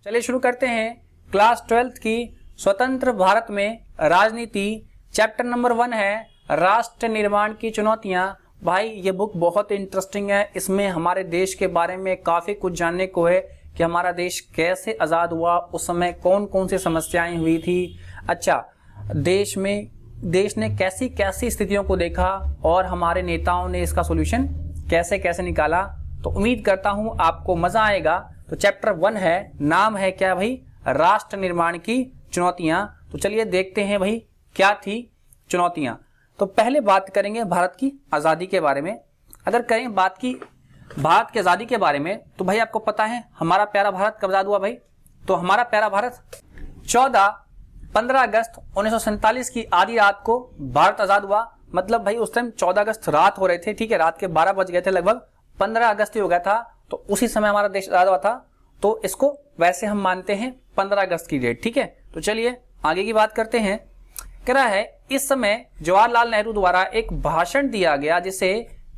चलिए शुरू करते हैं क्लास 12th की स्वतंत्र भारत में राजनीति। चैप्टर नंबर 1 है राष्ट्र निर्माण की चुनौतियां। भाई ये बुक बहुत इंटरेस्टिंग है, इसमें हमारे देश के बारे में काफी कुछ जानने को है कि हमारा देश कैसे आजाद हुआ, उस समय कौन कौन सी समस्याएं हुई थी। अच्छा, देश ने कैसी कैसी स्थितियों को देखा और हमारे नेताओं ने इसका सॉल्यूशन कैसे कैसे निकाला। तो उम्मीद करता हूं आपको मजा आएगा। तो चैप्टर 1 है, नाम है क्या भाई, राष्ट्र निर्माण की चुनौतियां। तो चलिए देखते हैं भाई क्या थी चुनौतियां। तो पहले बात करेंगे भारत की आजादी के बारे में। अगर करें बात की भारत की आजादी के बारे में तो भाई आपको पता है हमारा प्यारा भारत कब आजाद हुआ भाई। तो हमारा प्यारा भारत 15 अगस्त 1947 की आधी रात को भारत आजाद हुआ। मतलब भाई उस टाइम 14 अगस्त रात हो रहे थे, ठीक है, रात के 12 बज गए थे, लगभग 15 अगस्त ही हो गया था। तो उसी समय हमारा देश आजाद हुआ था, तो इसको वैसे हम मानते हैं 15 अगस्त की डेट, ठीक है। तो चलिए आगे की बात करते हैं। कह रहा है इस समय जवाहरलाल नेहरू द्वारा एक भाषण दिया गया जिसे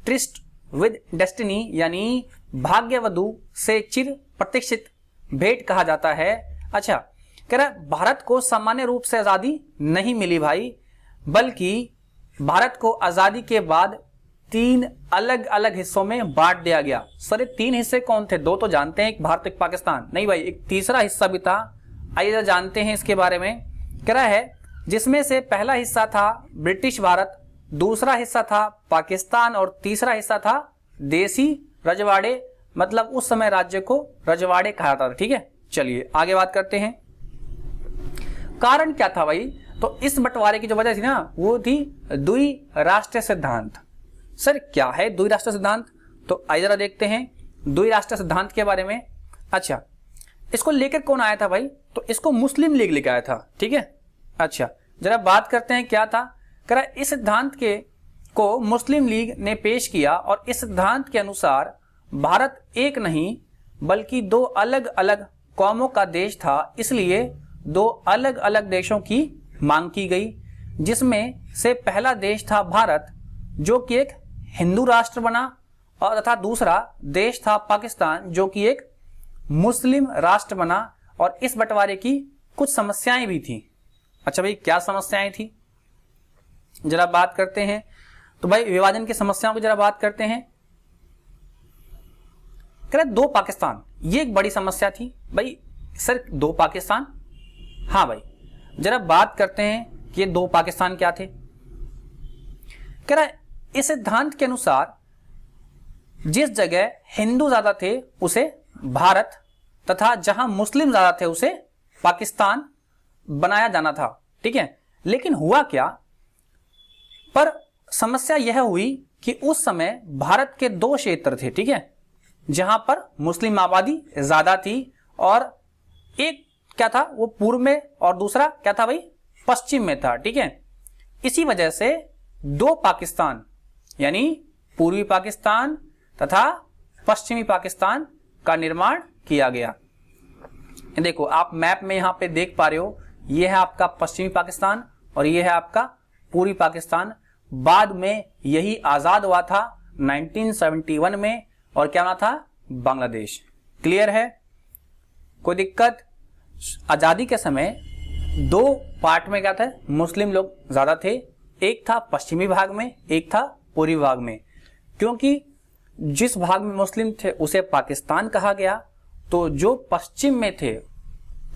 ट्रिस्ट विद डेस्टिनी यानी भाग्यवधु से चिर प्रतीक्षित भेंट कहा जाता है। अच्छा, कह रहा है भारत को सामान्य रूप से आजादी नहीं मिली भाई, बल्कि भारत को आजादी के बाद 3 अलग अलग हिस्सों में बांट दिया गया। सर 3 हिस्से कौन थे? 2 तो जानते हैं, एक भारत एक पाकिस्तान। नहीं भाई, एक तीसरा हिस्सा भी था, आइए जानते हैं इसके बारे में। कह रहा है जिसमें से पहला हिस्सा था ब्रिटिश भारत, दूसरा हिस्सा था पाकिस्तान और तीसरा हिस्सा था देसी रजवाड़े। मतलब उस समय राज्य को रजवाड़े कहा जाता था, ठीक है। चलिए आगे बात करते हैं। कारण क्या था भाई? तो इस बंटवारे की जो वजह थी ना, वो थी द्विराष्ट्रीय सिद्धांत। सर क्या है द्विराष्ट्रीय सिद्धांत? तो आइए जरा देखते हैं द्विराष्ट्रीय सिद्धांत के बारे में। अच्छा, इसको लेकर कौन आया था भाई? तो इसको मुस्लिम लीग लेकर आया था, ठीक है। अच्छा, जरा बात करते हैं क्या था। कह रहा इस सिद्धांत को मुस्लिम लीग ने पेश किया और इस सिद्धांत के अनुसार भारत एक नहीं बल्कि 2 अलग अलग कौमों का देश था, इसलिए 2 अलग अलग देशों की मांग की गई, जिसमें से पहला देश था भारत जो कि एक हिंदू राष्ट्र बना, और तथा दूसरा देश था पाकिस्तान जो कि एक मुस्लिम राष्ट्र बना। और इस बंटवारे की कुछ समस्याएं भी थी। अच्छा भाई, क्या समस्याएं थी जरा बात करते हैं। तो भाई विभाजन की समस्याओं की जरा बात करते हैं। कह रहे 2 पाकिस्तान, ये एक बड़ी समस्या थी भाई। सर 2 पाकिस्तान? हाँ भाई, जरा बात करते हैं कि ये 2 पाकिस्तान क्या थे। कह रहा है इस सिद्धांत के अनुसार जिस जगह हिंदू ज्यादा थे उसे भारत तथा जहां मुस्लिम ज्यादा थे उसे पाकिस्तान बनाया जाना था, ठीक है। लेकिन हुआ क्या? पर समस्या यह हुई कि उस समय भारत के 2 क्षेत्र थे, ठीक है, जहां पर मुस्लिम आबादी ज्यादा थी और एक क्या था वो पूर्व में और दूसरा क्या था भाई पश्चिम में था, ठीक है। इसी वजह से 2 पाकिस्तान यानी पूर्वी पाकिस्तान तथा पश्चिमी पाकिस्तान का निर्माण किया गया। देखो आप मैप में यहां पे देख पा रहे हो, यह है आपका पश्चिमी पाकिस्तान और यह है आपका पूर्वी पाकिस्तान। बाद में यही आजाद हुआ था 1971 में, और क्या बना था? बांग्लादेश। क्लियर है? कोई दिक्कत? आजादी के समय 2 पार्ट में क्या था, मुस्लिम लोग ज्यादा थे, एक था पश्चिमी भाग में, एक था पूर्वी भाग में। क्योंकि जिस भाग में मुस्लिम थे उसे पाकिस्तान कहा गया, तो जो पश्चिम में थे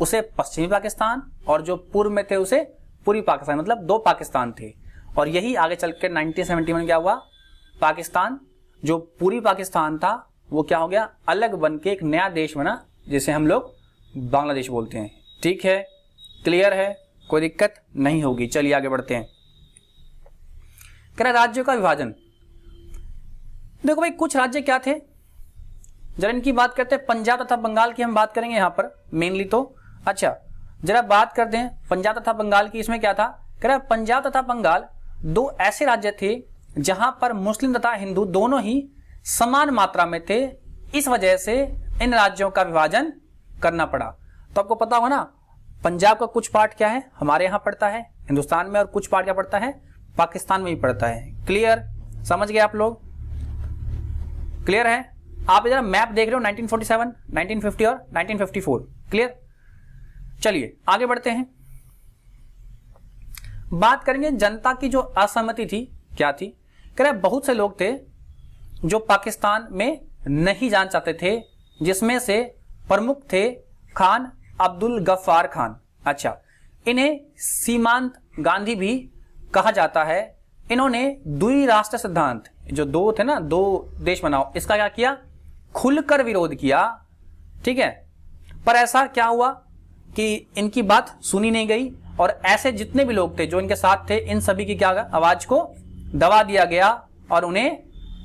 उसे पश्चिमी पाकिस्तान और जो पूर्व में थे उसे पूर्वी पाकिस्तान, मतलब 2 पाकिस्तान थे। और यही आगे चलकर 1971 में क्या हुआ, पाकिस्तान जो पूर्वी पाकिस्तान था वो क्या हो गया, अलग बन के एक नया देश बना जिसे हम लोग बांग्लादेश बोलते हैं, ठीक है। क्लियर है? कोई दिक्कत नहीं होगी। चलिए आगे बढ़ते हैं। कह रहा राज्यों का विभाजन। देखो भाई कुछ राज्य क्या थे, जरा इनकी बात करते हैं। पंजाब तथा बंगाल की हम बात करेंगे यहां पर मेनली। तो अच्छा, जरा बात करते हैं पंजाब तथा बंगाल की। इसमें क्या था? कह रहा पंजाब तथा बंगाल 2 ऐसे राज्य थे जहां पर मुस्लिम तथा हिंदू दोनों ही समान मात्रा में थे। इस वजह से इन राज्यों का विभाजन करना पड़ा। तो आपको पता होगा ना, पंजाब का कुछ पार्ट क्या है हमारे यहां पड़ता है हिंदुस्तान में, और कुछ पार्ट क्या पड़ता है पाकिस्तान में ही पड़ता है। क्लियर? समझ गए आप लोग? क्लियर है? आप जरा मैप देख रहे हो 1947, 1950 और 1954। क्लियर? चलिए आगे बढ़ते हैं, बात करेंगे जनता की जो असहमति थी क्या थी। कह रहे बहुत से लोग थे जो पाकिस्तान में नहीं जाना चाहते थे, जिसमें से प्रमुख थे खान अब्दुल गफ्फार खान। अच्छा, इन्हें सीमांत गांधी भी कहा जाता है। इन्होंने द्विराष्ट्र सिद्धांत, जो दो थे ना, दो देश बनाओ, इसका क्या किया, खुलकर विरोध किया। ठीक है, पर ऐसा क्या हुआ कि इनकी बात सुनी नहीं गई और ऐसे जितने भी लोग थे जो इनके साथ थे, इन सभी की क्या आवाज को दबा दिया गया और उन्हें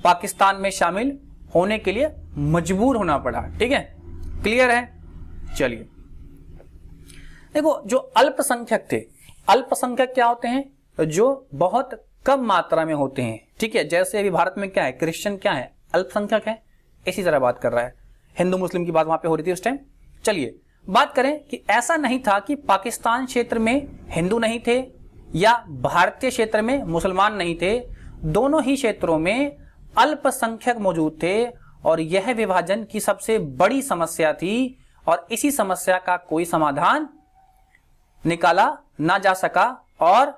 पाकिस्तान में शामिल होने के लिए मजबूर होना पड़ा। ठीक है, क्लियर है। चलिए देखो, जो अल्पसंख्यक थे, अल्पसंख्यक क्या होते हैं, जो बहुत कम मात्रा में होते हैं। ठीक है, जैसे अभी भारत में क्या है, क्रिश्चियन क्या है, अल्पसंख्यक है, इसी तरह बात कर रहा है। हिंदू मुस्लिम की बात वहां पे हो रही थी उस टाइम। चलिए बात करें कि ऐसा नहीं था कि पाकिस्तान क्षेत्र में हिंदू नहीं थे या भारतीय क्षेत्र में मुसलमान नहीं थे, दोनों ही क्षेत्रों में अल्पसंख्यक मौजूद थे और यह विभाजन की सबसे बड़ी समस्या थी और इसी समस्या का कोई समाधान निकाला ना जा सका और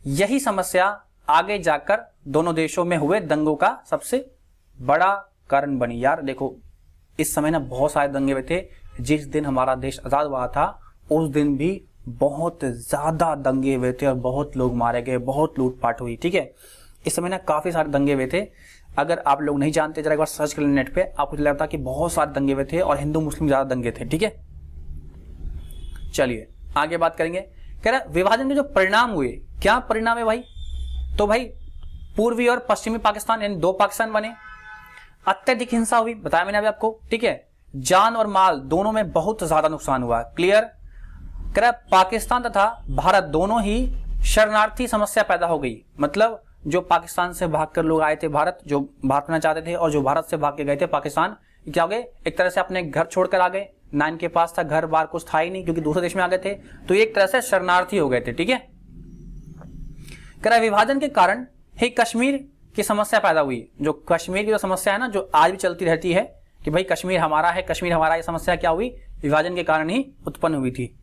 यही समस्या आगे जाकर दोनों देशों में हुए दंगों का सबसे बड़ा कारण बनी। यार देखो, इस समय ना बहुत सारे दंगे हुए थे। जिस दिन हमारा देश आजाद हुआ था उस दिन भी बहुत ज्यादा दंगे हुए थे और बहुत लोग मारे गए, बहुत लूटपाट हुई। ठीक है, इस समय ना काफी सारे दंगे हुए थे। अगर आप लोग नहीं जानते, जरा एक बार सर्च कर लें नेट पे, आपको लगता कि बहुत सारे दंगे हुए थे और हिंदू मुस्लिम ज्यादा दंगे थे। ठीक है, चलिए आगे बात करेंगे। कह रहा विभाजन के जो परिणाम हुए, क्या परिणाम है भाई, तो भाई पूर्वी और पश्चिमी पाकिस्तान यानी दो पाकिस्तान बने। अत्यधिक हिंसा हुई, बताया मैंने अभी आपको। ठीक है, जान और माल दोनों में बहुत ज्यादा नुकसान हुआ। क्लियर। कह रहा पाकिस्तान तथा भारत दोनों ही शरणार्थी समस्या पैदा हो गई। मतलब जो पाकिस्तान से भागकर लोग आए थे भारत, जो भारत में चाहते थे, और जो भारत से भाग के गए थे पाकिस्तान, क्या हो गए, एक तरह से अपने घर छोड़कर आ गए ना, इनके पास था घर बार, कुछ था ही नहीं क्योंकि दूसरे देश में आ गए थे, तो एक तरह से शरणार्थी हो गए थे। ठीक है, कह रहा विभाजन के कारण ही कश्मीर की समस्या पैदा हुई। जो कश्मीर की जो समस्या है ना, जो आज भी चलती रहती है कि भाई कश्मीर हमारा है, कश्मीर हमारा, ये समस्या क्या हुई, विभाजन के कारण ही उत्पन्न हुई थी।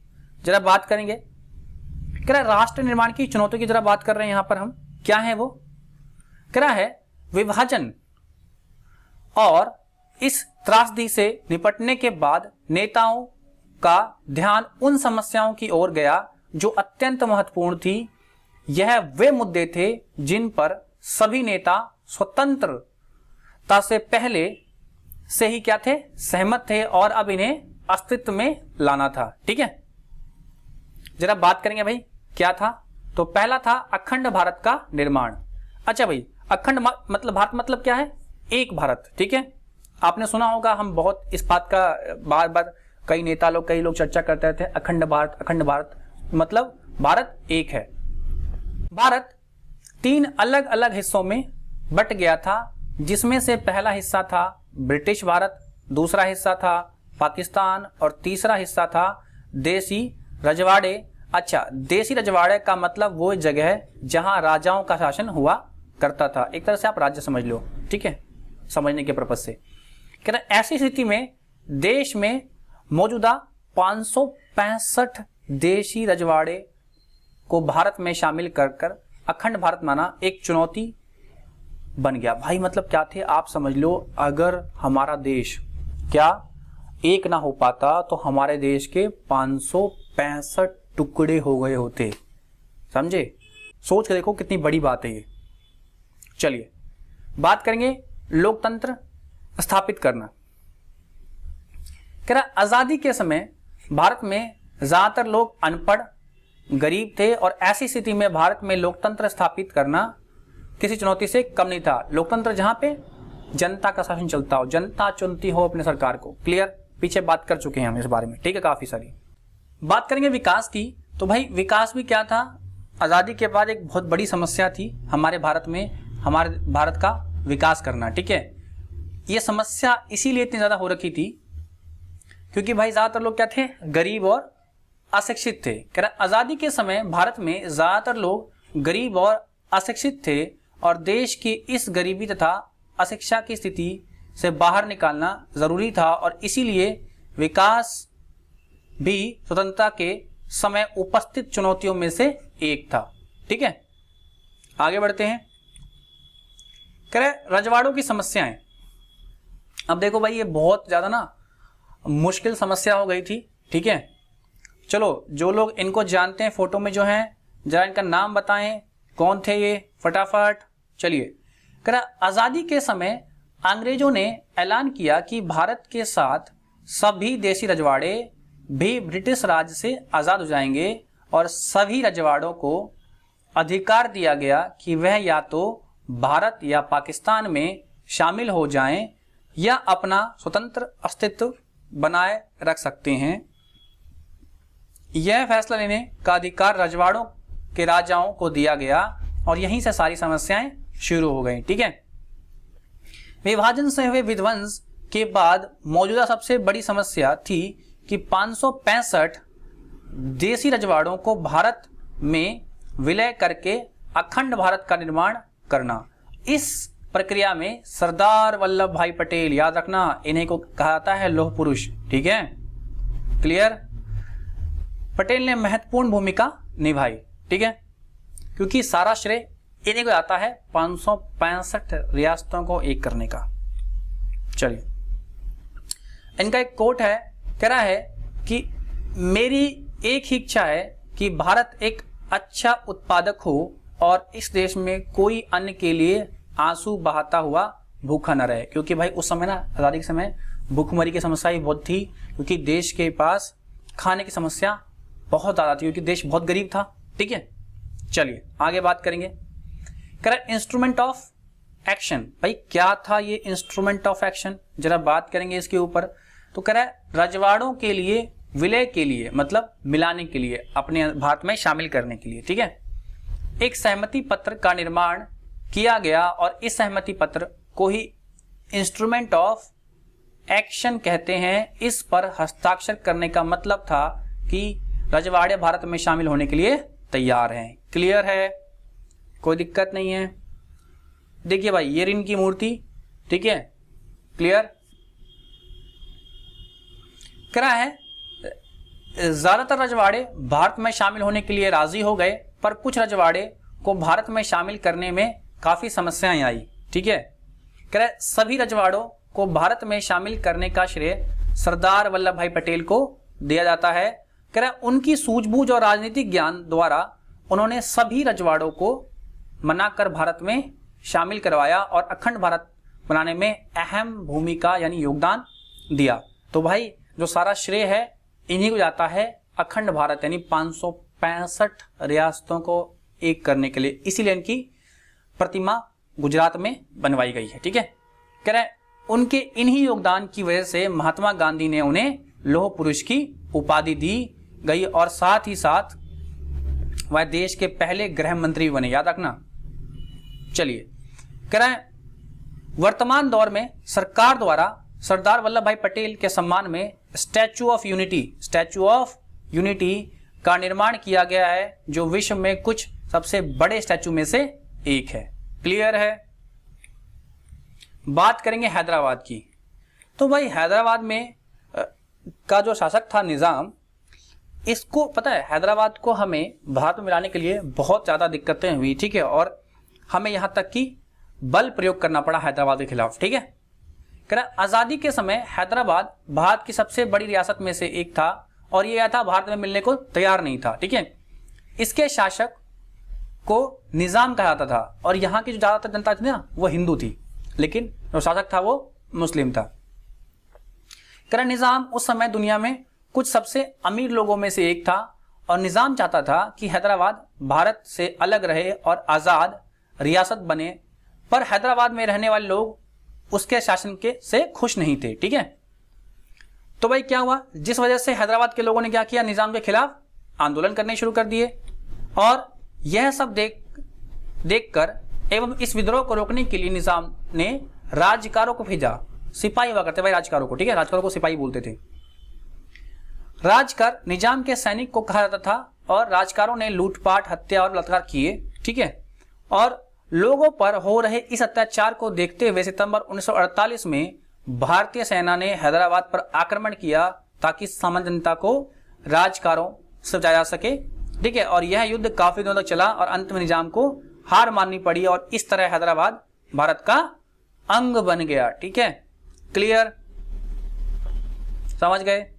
जरा बात करेंगे, कह रहा राष्ट्र निर्माण की चुनौतियों की जरा बात कर रहे हैं यहां पर हम, क्या है वो, कह रहा है विभाजन और इस त्रासदी से निपटने के बाद नेताओं का ध्यान उन समस्याओं की ओर गया जो अत्यंत महत्वपूर्ण थी। यह वे मुद्दे थे जिन पर सभी नेता स्वतंत्रता से पहले से ही क्या थे, सहमत थे और अब इन्हें अस्तित्व में लाना था। ठीक है, जरा बात करेंगे भाई क्या था, तो पहला था अखंड भारत का निर्माण। अच्छा भाई, अखंड मतलब भारत मतलब क्या है, एक भारत। ठीक है, आपने सुना होगा, हम बहुत इस बात का बार बार कई नेता लोग, कई लोग चर्चा करते थे, अखंड भारत, अखंड भारत, मतलब भारत एक है। भारत 3 अलग अलग हिस्सों में बट गया था, जिसमें से पहला हिस्सा था ब्रिटिश भारत, दूसरा हिस्सा था पाकिस्तान और तीसरा हिस्सा था देसी रजवाड़े। अच्छा, देसी रजवाड़े का मतलब वो जगह है जहां राजाओं का शासन हुआ करता था, एक तरह से आप राज्य समझ लो। ठीक है, समझने के पर्पज से कह रहे ऐसी स्थिति में देश में मौजूदा 565 देशी रजवाड़े को भारत में शामिल कर अखंड भारत माना एक चुनौती बन गया। भाई मतलब क्या थे, आप समझ लो, अगर हमारा देश क्या एक ना हो पाता तो हमारे देश के 565 टुकड़े हो गए होते। समझे, सोच के देखो कितनी बड़ी बात है ये। चलिए बात करेंगे लोकतंत्र स्थापित करना। कह रहा आजादी के समय भारत में ज्यादातर लोग अनपढ़ गरीब थे और ऐसी स्थिति में भारत में लोकतंत्र स्थापित करना किसी चुनौती से कम नहीं था। लोकतंत्र जहां पे जनता का शासन चलता हो, जनता चुनती हो अपने सरकार को। क्लियर, पीछे बात कर चुके हैं हम इस बारे में। ठीक है, काफी सारी बात करेंगे विकास की। तो भाई विकास भी क्या था, आजादी के बाद एक बहुत बड़ी समस्या थी हमारे भारत में, हमारे भारत का विकास करना। ठीक है, ये समस्या इसीलिए इतनी ज्यादा हो रखी थी क्योंकि भाई ज्यादातर लोग क्या थे, गरीब और अशिक्षित थे। कह रहा आजादी के समय भारत में ज्यादातर लोग गरीब और अशिक्षित थे और देश की इस गरीबी तथा अशिक्षा की स्थिति से बाहर निकालना जरूरी था और इसीलिए विकास भी स्वतंत्रता के समय उपस्थित चुनौतियों में से एक था। ठीक है, आगे बढ़ते हैं। कह रहे रजवाड़ों की समस्याएं। अब देखो भाई, ये बहुत ज्यादा ना मुश्किल समस्या हो गई थी। ठीक है, चलो जो लोग इनको जानते हैं फोटो में जो हैं, जरा इनका नाम बताएं, कौन थे ये फटाफट। चलिए, कह रहा आजादी के समय अंग्रेजों ने ऐलान किया कि भारत के साथ सभी देशी रजवाड़े भी ब्रिटिश राज से आजाद हो जाएंगे और सभी रजवाड़ों को अधिकार दिया गया कि वह या तो भारत या पाकिस्तान में शामिल हो जाएं या अपना स्वतंत्र अस्तित्व बनाए रख सकते हैं। यह फैसला लेने का अधिकार रजवाड़ों के राजाओं को दिया गया और यहीं से सारी समस्याएं शुरू हो गई। ठीक है, विभाजन से हुए विध्वंस के बाद मौजूदा सबसे बड़ी समस्या थी कि 565 देशी रजवाड़ों को भारत में विलय करके अखंड भारत का निर्माण करना। इस प्रक्रिया में सरदार वल्लभ भाई पटेल, याद रखना इन्हीं को कहा जाता है लौह पुरुष। ठीक है, क्लियर। पटेल ने महत्वपूर्ण भूमिका निभाई। ठीक है, क्योंकि सारा श्रेय इन्हीं को आता है 565 रियासतों को एक करने का। चलिए, इनका एक कोट है, कह रहा है कि मेरी एक ही इच्छा है कि भारत एक अच्छा उत्पादक हो और इस देश में कोई अन्न के लिए आंसू बहाता हुआ भूखा न रहे। क्योंकि भाई उस समय ना, आजादी के समय भूखमरी की समस्या भी बहुत थी, क्योंकि देश के पास खाने की समस्या बहुत ज्यादा थी, क्योंकि देश बहुत गरीब था। ठीक है, चलिए आगे बात करेंगे। कह रहा इंस्ट्रूमेंट ऑफ एक्शन। भाई क्या था ये इंस्ट्रूमेंट ऑफ एक्शन, जरा बात करेंगे इसके ऊपर। तो कह रहा है रजवाड़ों के लिए विलय के लिए, मतलब मिलाने के लिए, अपने भारत में शामिल करने के लिए, ठीक है, एक सहमति पत्र का निर्माण किया गया और इस सहमति पत्र को ही इंस्ट्रूमेंट ऑफ एक्शन कहते हैं। इस पर हस्ताक्षर करने का मतलब था कि रजवाड़े भारत में शामिल होने के लिए तैयार हैं। क्लियर है, कोई दिक्कत नहीं है। देखिए भाई, ये इनकी मूर्ति, ठीक है, क्लियर। कह रहा है ज्यादातर रजवाड़े भारत में शामिल होने के लिए राजी हो गए, पर कुछ रजवाड़े को भारत में शामिल करने में काफी समस्याएं आई। ठीक है, कह रहा है सभी रजवाड़ों को भारत में शामिल करने का श्रेय सरदार वल्लभ भाई पटेल को दिया जाता है। कह रहा है उनकी सूझबूझ और राजनीतिक ज्ञान द्वारा उन्होंने सभी रजवाड़ों को मनाकर भारत में शामिल करवाया और अखंड भारत बनाने में अहम भूमिका यानी योगदान दिया। तो भाई जो सारा श्रेय है इन्हीं को जाता है अखंड भारत यानी 565 रियासतों को एक करने के लिए। इसीलिए इनकी प्रतिमा गुजरात में बनवाई गई है। ठीक है, कह रहे उनके इन्हीं योगदान की वजह से महात्मा गांधी ने उन्हें लौह पुरुष की उपाधि दी गई और साथ ही साथ वह देश के पहले गृह मंत्री बने, याद रखना। चलिए, कह रहे हैं वर्तमान दौर में सरकार द्वारा सरदार वल्लभ भाई पटेल के सम्मान में स्टैचू ऑफ यूनिटी का निर्माण किया गया है, जो विश्व में कुछ सबसे बड़े स्टैचू में से एक है। क्लियर है। बात करेंगे हैदराबाद की। तो भाई हैदराबाद में का जो शासक था निजाम, इसको पता है हैदराबाद को हमें भारत में मिलाने के लिए बहुत ज्यादा दिक्कतें हुई। ठीक है, और हमें यहां तक कि बल प्रयोग करना पड़ा हैदराबाद के खिलाफ। ठीक है, कह रहा आजादी के समय हैदराबाद भारत की सबसे बड़ी रियासत में से एक था और यह था भारत में मिलने को तैयार नहीं था। ठीक है, इसके शासक को निजाम कहा जाता था और यहाँ की जो ज्यादातर जनता थी ना वो हिंदू थी, लेकिन जो शासक था वो मुस्लिम था। कह रहा निजाम उस समय दुनिया में कुछ सबसे अमीर लोगों में से एक था और निजाम चाहता था कि हैदराबाद भारत से अलग रहे और आजाद रियासत बने, पर हैदराबाद में रहने वाले लोग उसके शासन के से खुश नहीं थे। ठीक है, तो भाई क्या हुआ, जिस वजह से हैदराबाद के लोगों ने क्या किया, निजाम के खिलाफ आंदोलन करने शुरू कर दिए और यह सब देखकर एवं इस विद्रोह को रोकने के लिए निजाम ने राजकारों को भेजा। सिपाही हुआ करते भाई राजकारों को, ठीक है, राजकारों को सिपाही बोलते थे। राजकार निजाम के सैनिक को कहा जाता था और राजकारों ने लूटपाट, हत्या और बलात्कार किए। ठीक है, और लोगों पर हो रहे इस अत्याचार को देखते हुए सितंबर 1948 में भारतीय सेना ने हैदराबाद पर आक्रमण किया ताकि सामान्य जनता को राजकारों से बचाया जा सके, ठीक है। और यह युद्ध काफी दिनों तक चला और अंत में निजाम को हार माननी पड़ी और इस तरह हैदराबाद भारत का अंग बन गया, ठीक है। क्लियर, समझ गए।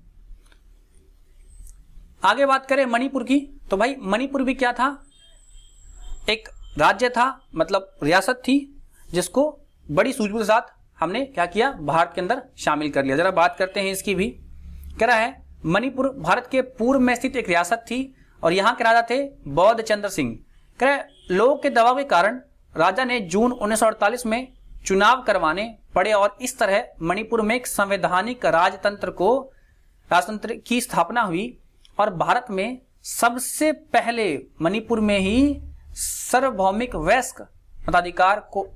आगे बात करें मणिपुर की, तो भाई मणिपुर भी क्या था, एक राज्य था, मतलब रियासत थी, जिसको बड़ी सूझबूझ के साथ हमने क्या किया, भारत के अंदर शामिल कर लिया। जरा बात करते हैं इसकी भी। कह रहा है मणिपुर भारत के पूर्व में स्थित एक रियासत थी और यहाँ के राजा थे बौद्ध चंद्र सिंह। कह रहा है लोगों के दबाव के कारण राजा ने जून 1948 में चुनाव करवाने पड़े और इस तरह मणिपुर में एक संवैधानिक राजतंत्र की स्थापना हुई और भारत में सबसे पहले मणिपुर में ही सार्वभौमिक वयस्क मताधिकार को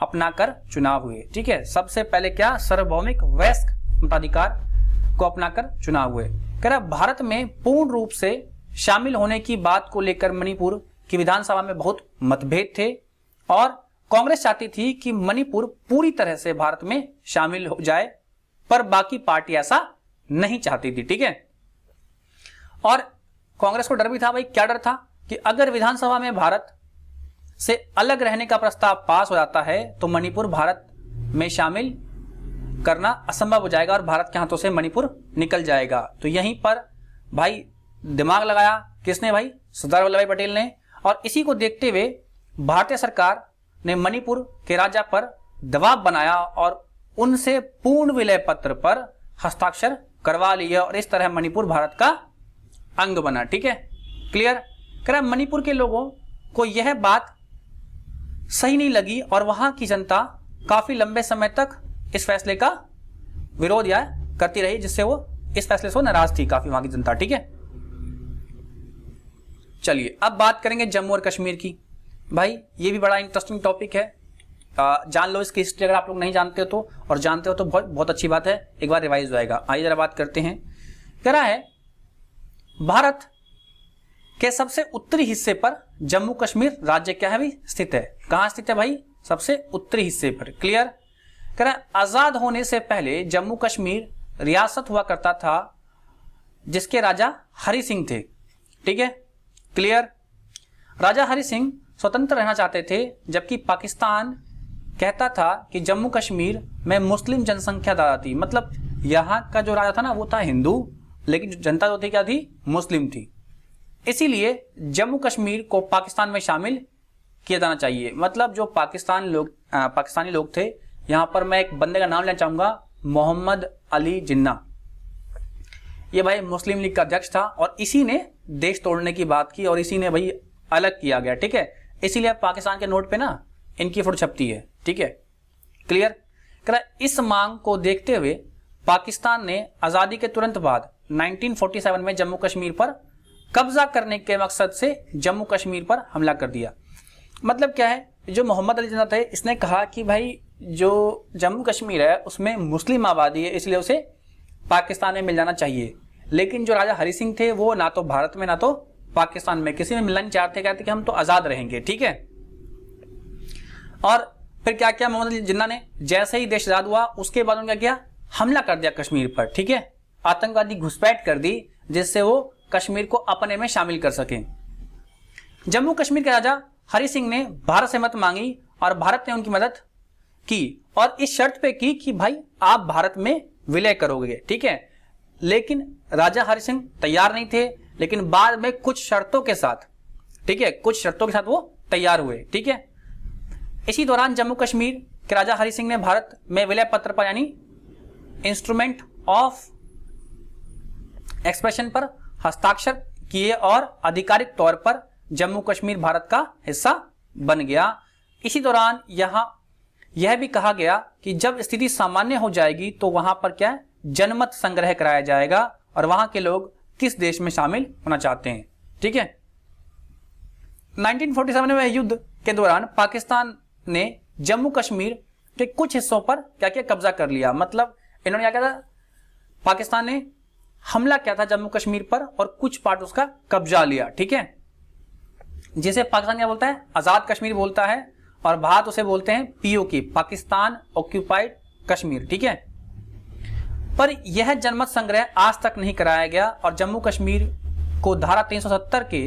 अपनाकर चुनाव हुए, ठीक है। सबसे पहले क्या, सार्वभौमिक वयस्क मताधिकार को अपनाकर चुनाव हुए। कह रहा भारत में पूर्ण रूप से शामिल होने की बात को लेकर मणिपुर की विधानसभा में बहुत मतभेद थे और कांग्रेस चाहती थी कि मणिपुर पूरी तरह से भारत में शामिल हो जाए, पर बाकी पार्टी ऐसा नहीं चाहती थी, ठीक है। और कांग्रेस को डर भी था, भाई क्या डर था कि अगर विधानसभा में भारत से अलग रहने का प्रस्ताव पास हो जाता है तो मणिपुर भारत में शामिल करना असंभव हो जाएगा और भारत के हाथों से मणिपुर निकल जाएगा। तो यहीं पर भाई दिमाग लगाया किसने, भाई सरदार वल्लभ भाई पटेल ने। और इसी को देखते हुए भारतीय सरकार ने मणिपुर के राजा पर दबाव बनाया और उनसे पूर्ण विलय पत्र पर हस्ताक्षर करवा लिया और इस तरह मणिपुर भारत का अंग बना, ठीक है। क्लियर। कह रहा मणिपुर के लोगों को यह बात सही नहीं लगी और वहां की जनता काफी लंबे समय तक इस फैसले का विरोध या करती रही, जिससे वो इस फैसले से नाराज थी काफी वहां की जनता, ठीक है। चलिए अब बात करेंगे जम्मू और कश्मीर की। भाई ये भी बड़ा इंटरेस्टिंग टॉपिक है, जान लो इसकी हिस्ट्री अगर आप लोग नहीं जानते हो तो, और जानते हो तो बहुत बहुत अच्छी बात है, एक बार रिवाइज हो जाएगा। आइए जरा बात करते हैं। कह रहा है भारत के सबसे उत्तरी हिस्से पर जम्मू कश्मीर राज्य क्या है भाई, स्थित है। कहां स्थित है भाई, सबसे उत्तरी हिस्से पर। क्लियर। कह रहा है आजाद होने से पहले जम्मू कश्मीर रियासत हुआ करता था जिसके राजा हरि सिंह थे, ठीक है। क्लियर। राजा हरि सिंह स्वतंत्र रहना चाहते थे जबकि पाकिस्तान कहता था कि जम्मू कश्मीर में मुस्लिम जनसंख्या ज्यादा थी। मतलब यहाँ का जो राजा था ना वो था हिंदू, लेकिन जो जनता जो थी क्या थी, मुस्लिम थी। इसीलिए जम्मू कश्मीर को पाकिस्तान में शामिल किया जाना चाहिए। मतलब जो पाकिस्तानी लोग थे, यहाँ पर मैं एक बंदे का नाम लेना चाहूंगा, मोहम्मद अली जिन्ना। ये भाई मुस्लिम लीग का अध्यक्ष था और इसी ने देश तोड़ने की बात की और इसी ने भाई अलग किया गया, ठीक है। इसीलिए पाकिस्तान के नोट पे ना इनकी फोटो छपती है, ठीक है। क्लियर। इस मांग को देखते हुए पाकिस्तान ने आजादी के तुरंत बाद 1947 में जम्मू कश्मीर पर कब्जा करने के मकसद से जम्मू कश्मीर पर हमला कर दिया। मतलब क्या है, जो मोहम्मद अली जिन्ना थे इसने कहा कि भाई जो जम्मू कश्मीर है उसमें मुस्लिम आबादी है, इसलिए उसे पाकिस्तान में मिल जाना चाहिए। लेकिन जो राजा हरि सिंह थे वो ना तो भारत में ना तो पाकिस्तान में किसी में मिलना नहीं चाहते, कहते कि हम तो आजाद रहेंगे, ठीक है। और फिर क्या किया मोहम्मद अली जिन्ना ने, जैसे ही देश आजाद हुआ उसके बाद उन्होंने क्या किया, हमला कर दिया कश्मीर पर, ठीक है। आतंकवादी घुसपैठ कर दी जिससे वो कश्मीर को अपने में शामिल कर सके। जम्मू कश्मीर के राजा हरि सिंह ने भारत से मदद मांगी और भारत ने उनकी मदद की और इस शर्त पे की कि भाई आप भारत में विलय करोगे, ठीक है। लेकिन राजा हरि सिंह तैयार नहीं थे, लेकिन बाद में कुछ शर्तों के साथ, ठीक है, कुछ शर्तों के साथ वो तैयार हुए, ठीक है। इसी दौरान जम्मू कश्मीर के राजा हरि सिंह ने भारत में विलय पत्र पर यानी इंस्ट्रूमेंट ऑफ एक्सप्रेशन पर हस्ताक्षर किए और आधिकारिक तौर पर जम्मू कश्मीर भारत का हिस्सा बन गया। इसी दौरान यह भी कहा गया कि जब स्थिति सामान्य हो जाएगी तो वहां पर क्या है, जनमत संग्रह कराया जाएगा और वहां के लोग किस देश में शामिल होना चाहते हैं, ठीक है। 1947 में युद्ध के दौरान पाकिस्तान ने जम्मू कश्मीर के कुछ हिस्सों पर क्या किया, कब्जा कर लिया। मतलब इन्होंने क्या किया था, पाकिस्तान ने हमला किया था जम्मू कश्मीर पर और कुछ पार्ट उसका कब्जा लिया, ठीक है। जिसे पाकिस्तान क्या बोलता है, आजाद कश्मीर बोलता है और भारत उसे बोलते हैं पीओके, पाकिस्तान ऑक्यूपाइड कश्मीर, ठीक है। पर यह जनमत संग्रह आज तक नहीं कराया गया और जम्मू कश्मीर को धारा 370 के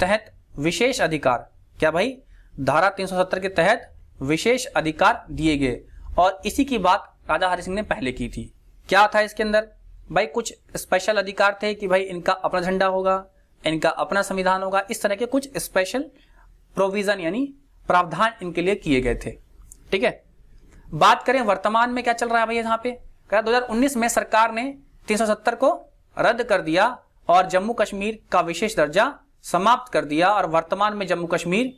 तहत विशेष अधिकार, क्या भाई, धारा 370 के तहत विशेष अधिकार दिए गए। और इसी की बात राजा हरि सिंह ने पहले की थी। क्या था इसके अंदर भाई, कुछ स्पेशल अधिकार थे कि भाई इनका अपना झंडा होगा, इनका अपना संविधान होगा, इस तरह के कुछ स्पेशल प्रोविजन यानी प्रावधान इनके लिए किए गए थे। ठीक है, बात करें वर्तमान में क्या चल रहा है भाई यहाँ पे, 2019 में सरकार ने 370 को रद्द कर दिया और जम्मू कश्मीर का विशेष दर्जा समाप्त कर दिया और वर्तमान में जम्मू कश्मीर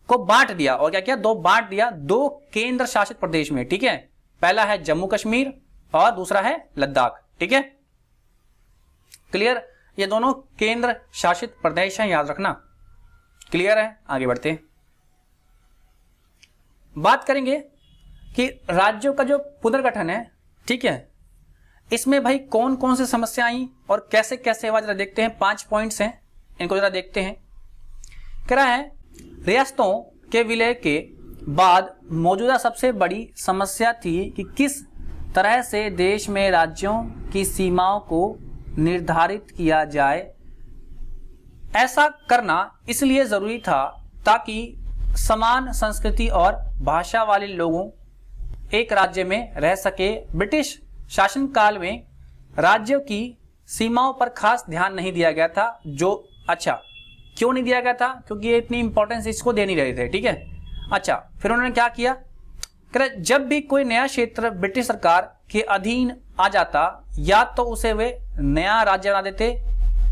को बांट दिया। और क्या किया, बांट दिया दो केंद्र शासित प्रदेश में। ठीक है, पहला है जम्मू कश्मीर और दूसरा है लद्दाख। ठीक है, क्लियर, ये दोनों केंद्र शासित प्रदेश हैं, याद रखना। क्लियर है, आगे बढ़ते हैं। बात करेंगे कि राज्यों का जो पुनर्गठन है, ठीक है, इसमें भाई कौन कौन सी समस्या आई और कैसे कैसे हुआ, जरा देखते हैं। 5 पॉइंट्स हैं, इनको जरा देखते हैं। कह रहा है रियासतों के विलय के बाद मौजूदा सबसे बड़ी समस्या थी कि किस तरह से देश में राज्यों की सीमाओं को निर्धारित किया जाए। ऐसा करना इसलिए जरूरी था ताकि समान संस्कृति और भाषा वाले लोगों एक राज्य में रह सके। ब्रिटिश शासनकाल में राज्यों की सीमाओं पर खास ध्यान नहीं दिया गया था। जो अच्छा, क्यों नहीं दिया गया था, क्योंकि ये इतनी इंपॉर्टेंस इसको दे नहीं रहे थे। ठीक है, अच्छा, फिर उन्होंने क्या किया, जब भी कोई नया क्षेत्र ब्रिटिश सरकार के अधीन आ जाता, या तो उसे वे नया राज्य बना देते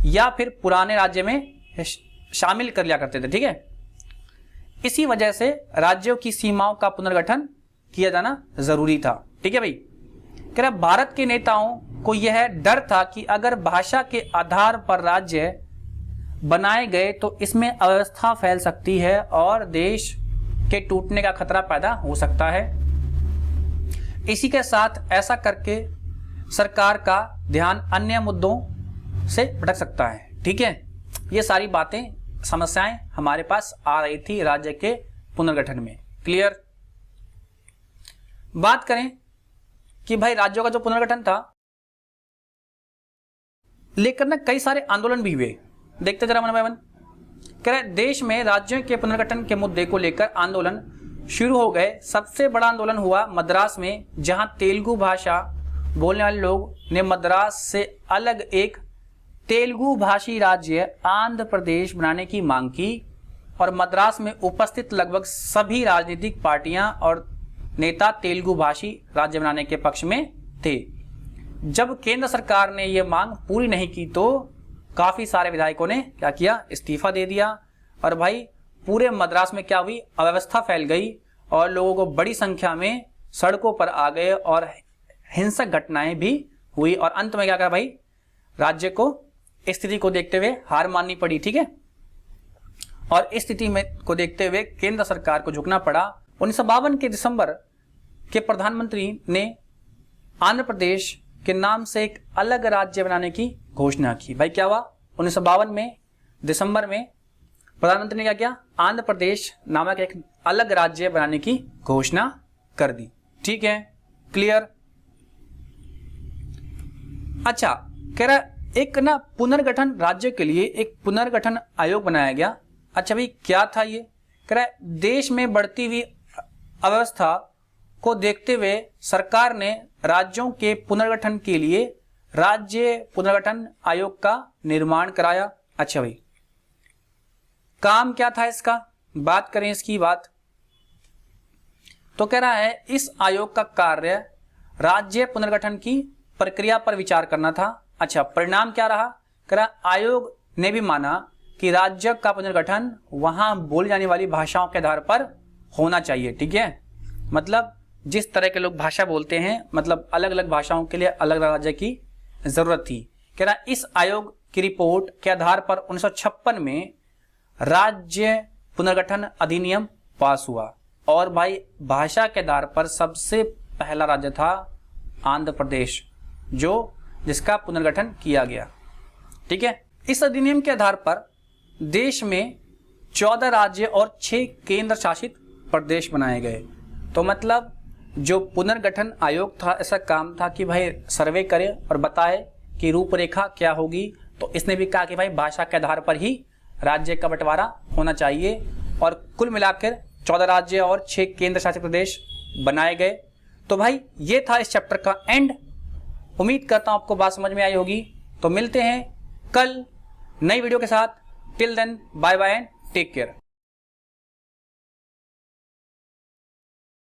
या फिर पुराने राज्य में शामिल कर लिया करते थे। ठीक है, इसी वजह से राज्यों की सीमाओं का पुनर्गठन किया जाना जरूरी था। ठीक है भाई, कह रहा भारत के नेताओं को यह डर था कि अगर भाषा के आधार पर राज्य बनाए गए तो इसमें अव्यवस्था फैल सकती है और देश के टूटने का खतरा पैदा हो सकता है। इसी के साथ ऐसा करके सरकार का ध्यान अन्य मुद्दों से भटक सकता है। ठीक है, ये सारी बातें, समस्याएं हमारे पास आ रही थी राज्य के पुनर्गठन में। क्लियर, बात करें कि भाई राज्यों का जो पुनर्गठन था, लेकर ना कई सारे आंदोलन भी हुए। देखते जरा वन बाय वन। कह रहे देश में राज्यों के पुनर्गठन के मुद्दे को लेकर आंदोलन शुरू हो गए। सबसे बड़ा आंदोलन हुआ मद्रास में, जहां तेलुगु भाषा बोलने वाले लोग ने मद्रास से अलग एक तेलुगु भाषी राज्य आंध्र प्रदेश बनाने की मांग की और मद्रास में उपस्थित लगभग सभी राजनीतिक पार्टियां और नेता तेलुगु भाषी राज्य बनाने के पक्ष में थे। जब केंद्र सरकार ने यह मांग पूरी नहीं की तो काफी सारे विधायकों ने क्या किया, इस्तीफा दे दिया और भाई पूरे मद्रास में क्या हुई, अव्यवस्था फैल गई और लोगों को बड़ी संख्या में सड़कों पर आ गए और हिंसक घटनाएं भी हुई और अंत में क्या करा भाई, राज्य को स्थिति को देखते हुए हार माननी पड़ी। ठीक है, और इस स्थिति में को देखते हुए केंद्र सरकार को झुकना पड़ा। 1952 के दिसंबर के प्रधानमंत्री ने आंध्र प्रदेश के नाम से एक अलग राज्य बनाने की घोषणा की। भाई क्या हुआ, 1952 में दिसंबर में प्रधानमंत्री ने क्या किया, आंध्र प्रदेश नामक एक अलग राज्य बनाने की घोषणा कर दी। ठीक है, क्लियर। अच्छा, कह रहा एक ना पुनर्गठन राज्य के लिए एक पुनर्गठन आयोग बनाया गया। अच्छा भाई क्या था ये, कह रहा देश में बढ़ती हुई अव्यवस्था को देखते हुए सरकार ने राज्यों के पुनर्गठन के लिए राज्य पुनर्गठन आयोग का निर्माण कराया। अच्छा भाई, काम क्या था इसका, बात करें इसकी बात तो कह रहा है इस आयोग का कार्य राज्य पुनर्गठन की प्रक्रिया पर विचार करना था। अच्छा, परिणाम क्या रहा, कह रहा आयोग ने भी माना कि राज्य का पुनर्गठन वहां बोली जाने वाली भाषाओं के आधार पर होना चाहिए। ठीक है, मतलब जिस तरह के लोग भाषा बोलते हैं, मतलब अलग अलग भाषाओं के लिए अलग अलग राज्य की जरूरत थी। कह रहा इस आयोग की रिपोर्ट के आधार पर 1956 में राज्य पुनर्गठन अधिनियम पास हुआ और भाई भाषा के आधार पर सबसे पहला राज्य था आंध्र प्रदेश, जिसका पुनर्गठन किया गया। ठीक है, इस अधिनियम के आधार पर देश में 14 राज्य और 6 केंद्र शासित प्रदेश बनाए गए। तो मतलब जो पुनर्गठन आयोग था, ऐसा काम था कि भाई सर्वे करे और बताए कि रूपरेखा क्या होगी। तो इसने भी कहा कि भाई भाषा के आधार पर ही राज्य का बंटवारा होना चाहिए। और कुल मिलाकर 14 राज्य और 6 केंद्र शासित प्रदेश बनाए गए। तो भाई ये था इस चैप्टर का एंड। उम्मीद करता हूं आपको बात समझ में आई होगी। तो मिलते हैं कल नई वीडियो के साथ। Till then bye bye and take care.